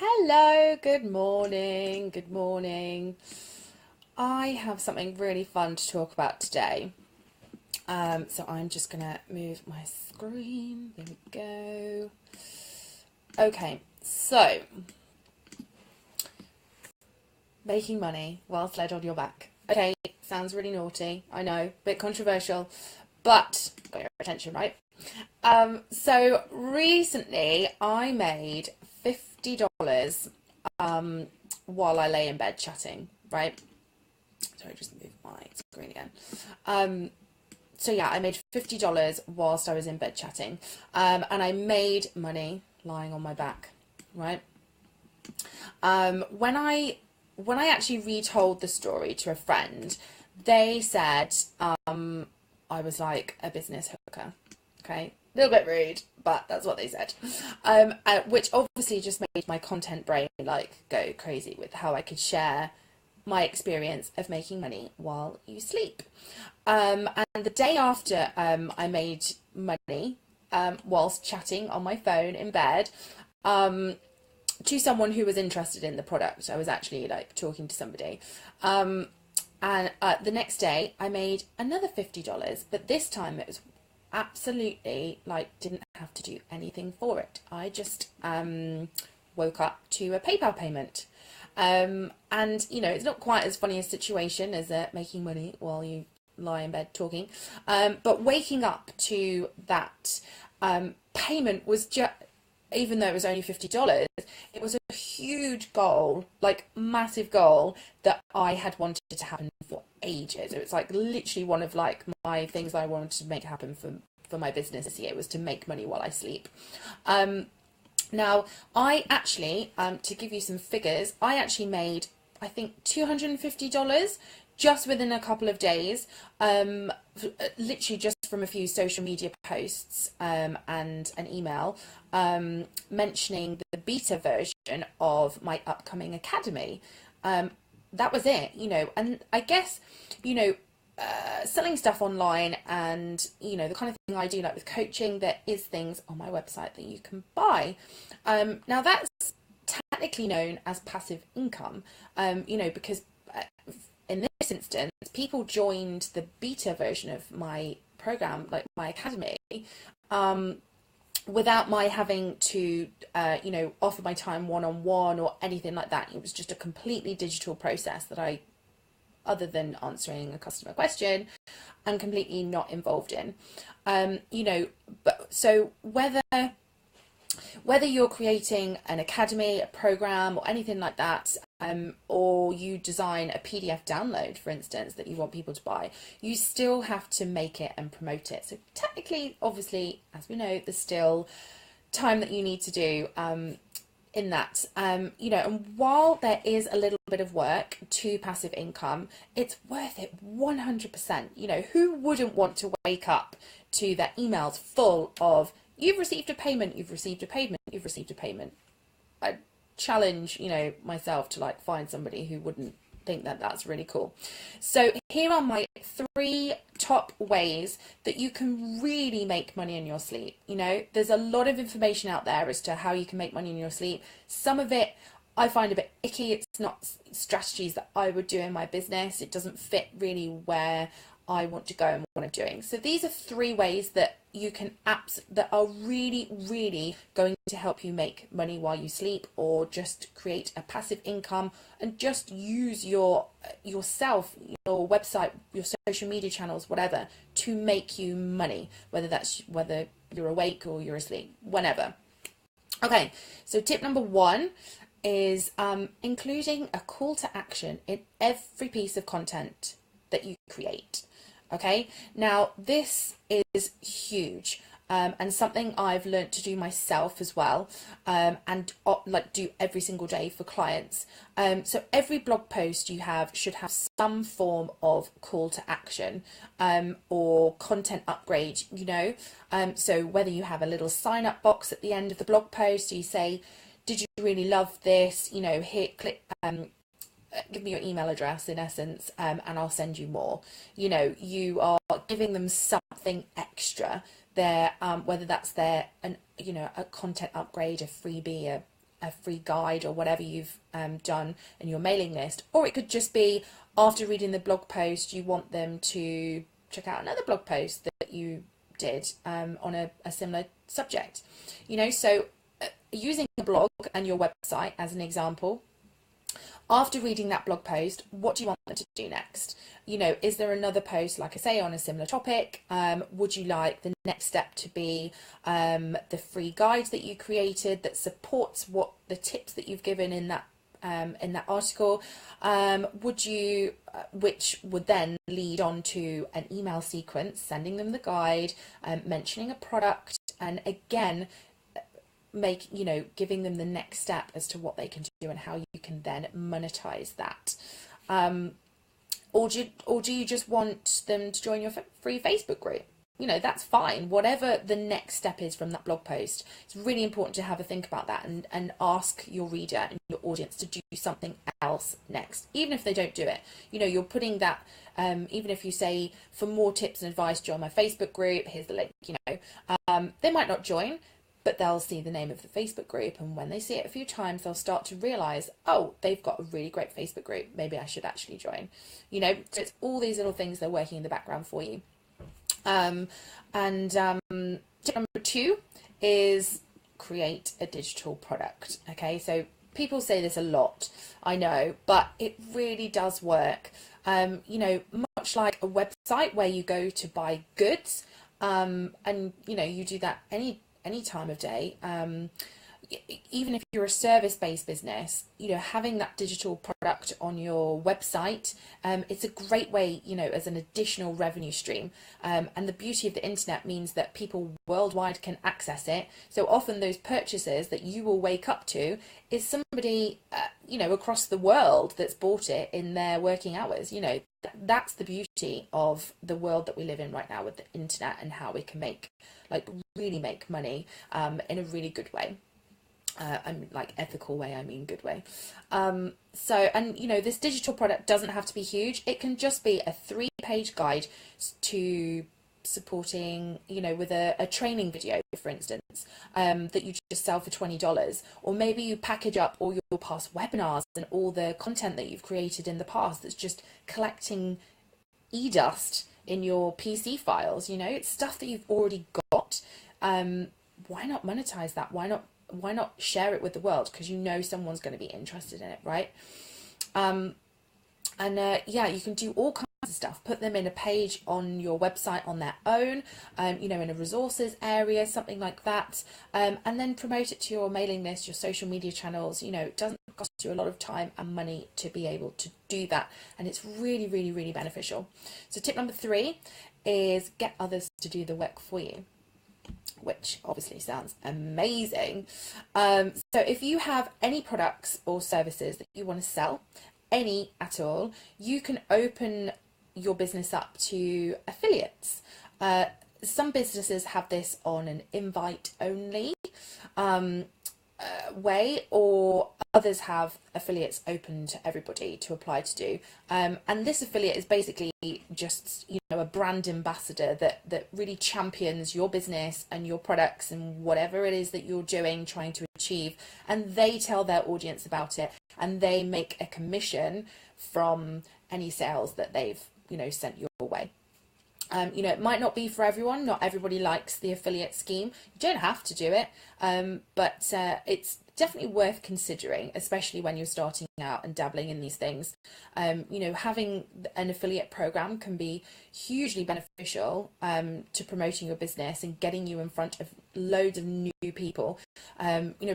Hello, good morning, good morning. I have something really fun to talk about today. So I'm just gonna move my screen. There we go. Okay, so making money whilst led on your back. Okay, sounds really naughty, I know, bit controversial, but got your attention, right? So recently I made $50 while I lay in bed chatting, right? Sorry, just move my screen again. Um, so yeah, I made $50 whilst I was in bed chatting, and I made money lying on my back, right? When I actually retold the story to a friend, they said I was like a business hooker. Okay, a little bit rude, but that's what they said. Which obviously just made my content brain like go crazy with how I could share my experience of making money while you sleep. And the day after I made money whilst chatting on my phone in bed to someone who was interested in the product, I was actually like talking to somebody. And the next day I made another $50, but this time it was absolutely like didn't have to do anything for it. I just woke up to a PayPal payment. And you know, it's not quite as funny a situation as making money while you lie in bed talking. But waking up to that payment was just, even though it was only $50, it was a huge goal, like massive goal that I had wanted to happen for ages. It was like literally one of like my things I wanted to make happen for my business this year was to make money while I sleep. Now, I actually, to give you some figures, I actually made, I think, $250 just within a couple of days, literally just from a few social media posts and an email mentioning the beta version of my upcoming academy. That was it, you know, and I guess, you know, selling stuff online and you know the kind of thing I do like with coaching, there is things on my website that you can buy. Now that's technically known as passive income, you know, because in this instance people joined the beta version of my program, like my academy, without my having to you know, offer my time one-on-one or anything like that. It was just a completely digital process that I, other than answering a customer question, and completely not involved in. You know, but so whether you're creating an academy, a program, or anything like that, or you design a PDF download, for instance, that you want people to buy, you still have to make it and promote it. So technically, obviously, as we know, there's still time that you need to do in that, you know, and while there is a little bit of work to passive income, it's worth it 100%. You know, who wouldn't want to wake up to their emails full of, you've received a payment, you've received a payment, you've received a payment? I challenge, you know, myself to like find somebody who wouldn't think that that's really cool. So here are my 3 top ways that you can really make money in your sleep. You know, there's a lot of information out there as to how you can make money in your sleep. Some of it I find a bit icky. It's not strategies that I would do in my business. It doesn't fit really where I want to go and what I'm doing. So these are 3 ways that you can apps that are really, really going to help you make money while you sleep, or just create a passive income and just use yourself, your website, your social media channels, whatever, to make you money, whether you're awake or you're asleep, whenever. Okay, so tip number 1 is including a call to action in every piece of content that you create. Okay, now this is huge, and something I've learnt to do myself as well, and like do every single day for clients. So every blog post you have should have some form of call to action, or content upgrade, you know. So whether you have a little sign up box at the end of the blog post, you say, did you really love this? You know, here, click, give me your email address in essence, and I'll send you more. You know, you are giving them something extra there, whether that's their, you know, a content upgrade, a freebie, a free guide or whatever you've done in your mailing list. Or it could just be after reading the blog post, you want them to check out another blog post that you did on a similar subject. So using a blog and your website as an example, after reading that blog post, what do you want them to do next? Is there another post, like I say, on a similar topic? Would you like the next step to be the free guide that you created that supports what the tips that you've given in that article? Which would then lead on to an email sequence, sending them the guide, mentioning a product, and again, giving them the next step as to what they can do and how you can then monetize that. Or do you just want them to join your free Facebook group? That's fine. Whatever the next step is from that blog post, it's really important to have a think about that and ask your reader and your audience to do something else next, even if they don't do it. You're putting that, even if you say, for more tips and advice, join my Facebook group, here's the link, they might not join, but they'll see the name of the Facebook group, and when they see it a few times, they'll start to realize, oh, they've got a really great Facebook group, maybe I should actually join. So it's all these little things that are working in the background for you. Tip number 2 is create a digital product. Okay, so people say this a lot, I know, but it really does work. Much like a website where you go to buy goods, and you do that any time of day, even if you're a service-based business, having that digital product on your website, it's a great way, as an additional revenue stream. And the beauty of the internet means that people worldwide can access it. So often those purchases that you will wake up to is somebody, across the world that's bought it in their working hours. That's the beauty of the world that we live in right now with the internet, and how we can really make money in a really good way. Ethical way, I mean good way. This digital product doesn't have to be huge. It can just be a 3-page guide to supporting, with a training video, for instance, that you just sell for $20. Or maybe you package up all your past webinars and all the content that you've created in the past that's just collecting e-dust in your PC files. It's stuff that you've already got. Why not monetize that? Why not share it with the world? Because someone's going to be interested in it, right? You can do all kinds of stuff. Put them in a page on your website on their own, in a resources area, something like that, and then promote it to your mailing list, your social media channels. It doesn't cost you a lot of time and money to be able to do that, and it's really, really, really beneficial. So tip number 3 is get others to do the work for you, which obviously sounds amazing. So if you have any products or services that you want to sell, any at all, you can open your business up to affiliates. Some businesses have this on an invite only way, or others have affiliates open to everybody to apply to do. And this affiliate is basically just a brand ambassador that really champions your business and your products and whatever it is that you're doing, trying to achieve, and they tell their audience about it, and they make a commission from any sales that they've sent your way. It might not be for everyone. Not everybody likes the affiliate scheme. You don't have to do it, but it's definitely worth considering, especially when you're starting out and dabbling in these things. Having an affiliate program can be hugely beneficial to promoting your business and getting you in front of loads of new people.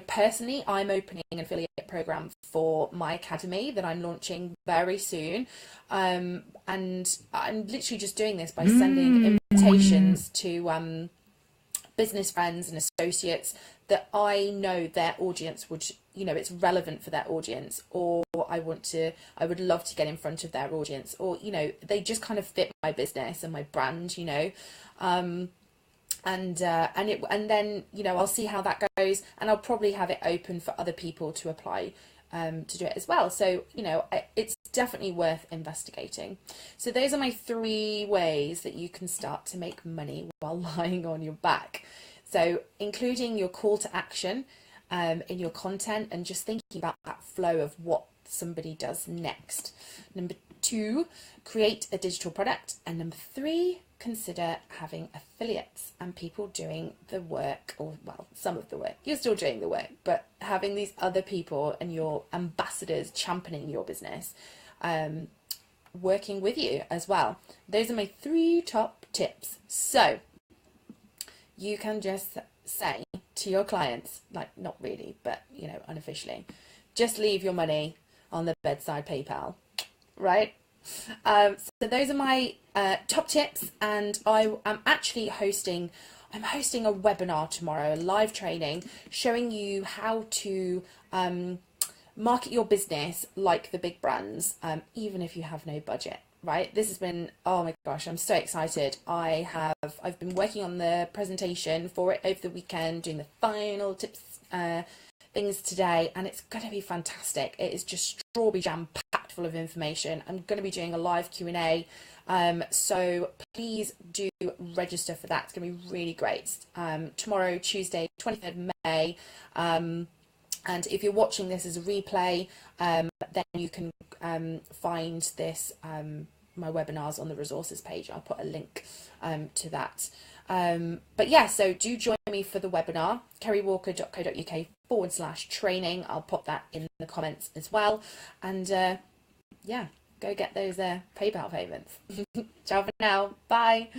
Personally, I'm opening an affiliate program for my academy that I'm launching very soon. And I'm literally just doing this by sending invitations to business friends and associates that I know their audience would, it's relevant for their audience, or I would love to get in front of their audience, or, they just kind of fit my business and my brand, and then I'll see how that goes, and I'll probably have it open for other people to apply to do it as well. So it's definitely worth investigating. So those are my 3 ways that you can start to make money while lying on your back. So including your call to action, in your content, and just thinking about that flow of what somebody does next. Number 2, create a digital product. And number 3, consider having affiliates and people doing the work, or well, some of the work. You're still doing the work, but having these other people and your ambassadors championing your business, working with you as well. Those are my 3 top tips. So you can just say to your clients, like, not really, but you know, unofficially, just leave your money on the bedside PayPal, right? So those are my top tips, and I am actually hosting a webinar tomorrow, a live training, showing you how to market your business like the big brands, even if you have no budget. Right, this has been, oh my gosh, I'm so excited. I've been working on the presentation for it over the weekend, doing the final tips things today, and it's going to be fantastic. It is just strawberry jam packed full of information. I'm going to be doing a live Q&A, so please do register for that. It's going to be really great. Tomorrow, Tuesday, 23rd May. And if you're watching this as a replay, then you can find this, my webinars on the resources page. I'll put a link to that. But yeah, so do join me for the webinar, kerrywalker.co.uk/training. I'll pop that in the comments as well. And yeah, go get those PayPal payments. Ciao for now. Bye.